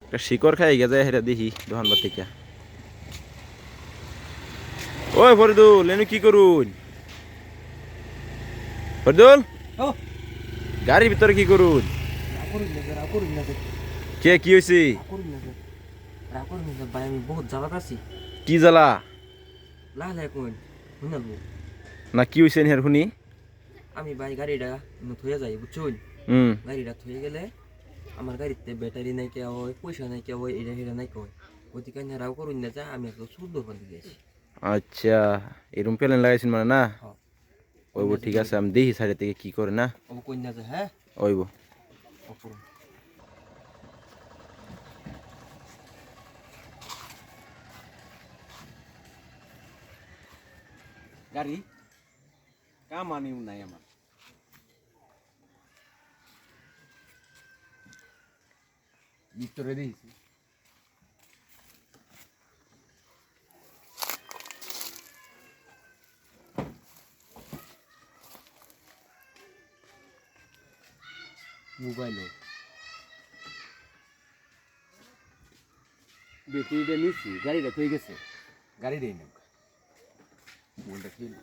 একটা শিকড় খাই গেছে হেরা দেখি দোকানবার থেকে। ওই ফরিদুল এনে কি করুন? ফরিদুল গাড়ির ভিতরে কি করুন? কে কি হয়েছে? আমি বহুত জ্বালাত আছি। কি জ্বালা? লাল না কি হয়েছে হের শুনি? আমি ভাই গাড়িটা থয়ে যাই বুঝছুন। হুম গাড়িটা থয়ে গেলে আমার গাড়িতে ব্যাটারি নাই কে হয়, পয়সা নাই কে হয়, এটা হেরা নাই কে হয়। ওদিকে রাও করুন না যা আমি একটা সুদ দোকান দিকে আছি। আচ্ছা এরকম প্লেন লাগাইছেন মানে না? হ্যাঁ ওইব ঠিক আছে, আমি দেখি সাইডে থেকে কি করে না ও কন্যা যা। হ্যাঁ ওইব। গাড়ি কামানি নাই আমার। ভিতরে দিয়েছি মোবাইল ব্যাটারিটা নিচ্ছি, গাড়িটা হয়ে গেছে, গাড়িটাই না মোবাইলটা খেয়ে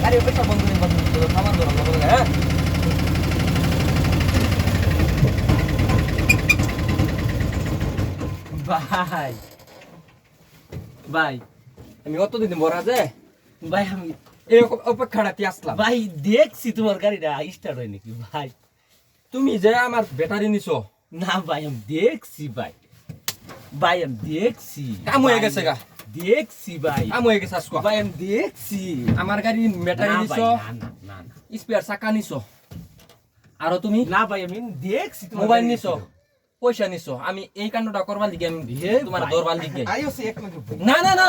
গাড়ি পেশা বন্ধ নেই, বন্ধ নেই, সামান ধরো বন্ধ। হ্যাঁ ভাই ভাই আমি অতদিন বড় আছে ভাই, আমি এই অপেক্ষাটাতে আসলাম। ভাই দেখছি তোমার গাড়িটা স্টার্ট হয় নাকি ভাই। তুমি যে আমার ব্যাটারি নিছো, না ভাই আমি দেখছি ভাই, ভাই আমি দেখছি কাম হয়ে গেছে গা, দেখছি ভাই, কাম হয়ে গেছে আজকে। ভাই আমি দেখছি আমার গাড়ি ব্যাটারি না ভাই, নিছো, না না না না স্পেয়ার চাকা নিছো, আরো তুমি না ভাই আমি দেখছি তোমার মোবাইল গাড়ির নিছো, ভিতরে। পয়সা নিছো। আমি এই কাণ্ডটা করবার লিগে আমি হে তোমার ভাই। দরবার লিগে আইওসি এক মিনিট ভাই। না না না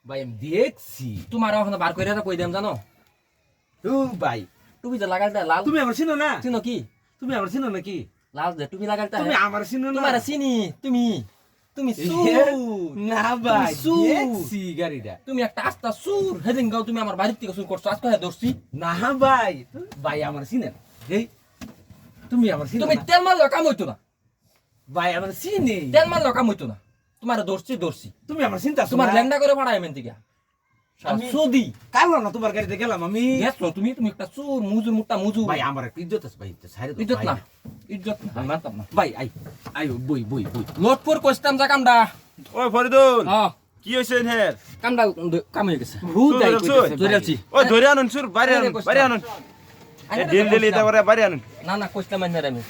ভাই আমি দেখছি তোমার এখন বার করে কই দেম জানো? ও ভাই তুমি যে লাগালটা লাল, তুমি আমার চিনো না? চিনো কি? তুমি আমার চিনো নাকি? লাল যে তুমি লাগালটা, তুমি আমার চিনো না? তোমার চিনি। তুমি তুমি এ, সুর, না ভাই সুর। দেখছি গাড়িটা। তুমি একটা আস্তা সুর। হেদিন গাও তুমি আমার বাড়ির থেকে সুর করছো, আজকে হ্যাঁ ধরছি। না ভাই, ভাই আমার চিনেন। এই তুমি আমার চিনো তুমি না? তেল মারলেও কাম হইতো না, ভাই আমার চিনি। তেল মারলেও কাম হইতো না। তোমার ধরছি। তুমি আমার চিন্তা তোমার ল্যাংডা করে ভাড়াই মেন থেকে আমি- সুদি কাল না তোমার গাড়িতে গেলাম আমি। গেছো তুমি। তুমি একটা সুর, মুজুর মুট্টা মুজু। ভাই আমার একটা ইজ্জত আছে ভাই, সাইরে দাও, ইজ্জত ভাই। না, ইজ্জত না, আমি মানতাম না। ভাই আই আই বই বই বই। লোটপুর কইতাম যা কামডা। ওই ফরিদুল হ্যাঁ কি হয়েছে হের? কামডা কাম হয়ে গেছে। হুদাই চুর, কইতেছে চুর। ধরে ভাই। আছি। ওই ধরে আনুন সুর, বাইরে আনুন, বাইরে আনুন। ডিল ডিল এটা করে বাইরে আনুন। না না কইতাম না আমি,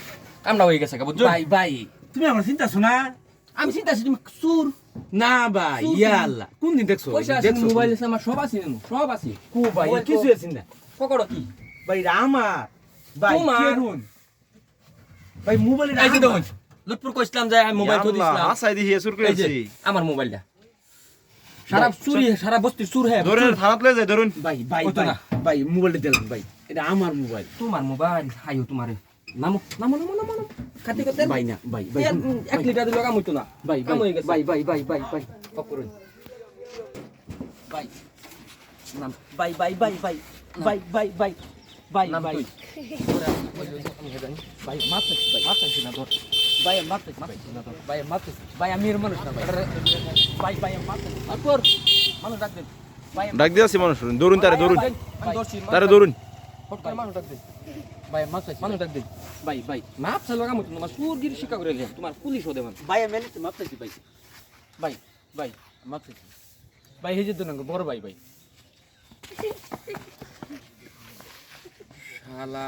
কামডা হয়ে গেছে বুঝছো? ভাই ভাই তুমি আমার চিন্তা শোনা? আমি চিন্তা আছি তুমি সুর না ভাই সুর, ইয়া আল্লাহ কোন দিন দেখছো? পয়সা আছে, দেখছো মোবাইল আছে, আমার সব আছে, সব আছে। কো ভাই মোবাইল কিছু তো- আছে না পকড়ো কি ভাই আমার ভাই তোমার। কেরুন ভাই মোবাইল এই যে দেখুন, লোটপুর কইতাম যে আমি মোবাইল তো আল্লাহ, দিছিলাম। হাসাই দিয়ে সুর এই যে করেছি। আমার মোবাইলটা সারা চুরি, সারা বস্তি চুর হ্যাঁ। ধরুন থানাত লয়ে যাই ধরুন। ভাই ভাই ওই তো ভাই না। ভাই মোবাইলটা দিলাম ভাই, এটা আমার মোবাইল। তোমার মোবাইল হাইও তোমারে নামো নামো নামো নামো নামো কাটি কাটে ভাই না ভাই ভাই 1 লিটার দিলে কাম হইতো না। ভাই কাম হয়ে গেছে। ভাই ভাই ভাই ভাই ভাই অফ করুন ভাই নাম ভাই ভাই ভাই ভাই ভাই ভাই ভাই ভাই নাম ভাই তুই আমি হেদানি ভাই মারতে ভাই মারতাছি না ধর ভাই মারতে মারতাছি না ধর ভাই মারতে ভাই আমি এর মানুষ না ভাই ভাই ভাই মারতে আর কর মানুষ ডাক দেন ভাই ডাক দিয়ে আসি মানুষ, ধরুন তারে ধরুন, আমি ধরছি তারে ধরুন। ফট করে মানুষ ডাক দেন ভাই মারতে মানুষ ডাক দেন ভাই ভাই মাপ চালু কাম হইতো না, তোমার সুরগিরি শিক্ষা করে লিয়া তোমার পুলিশ হদে মান ভাই আমি মারতে ভাই ভাই ভাই মারতে ভাই এই যে দুন বড় ভাই ভাই শালা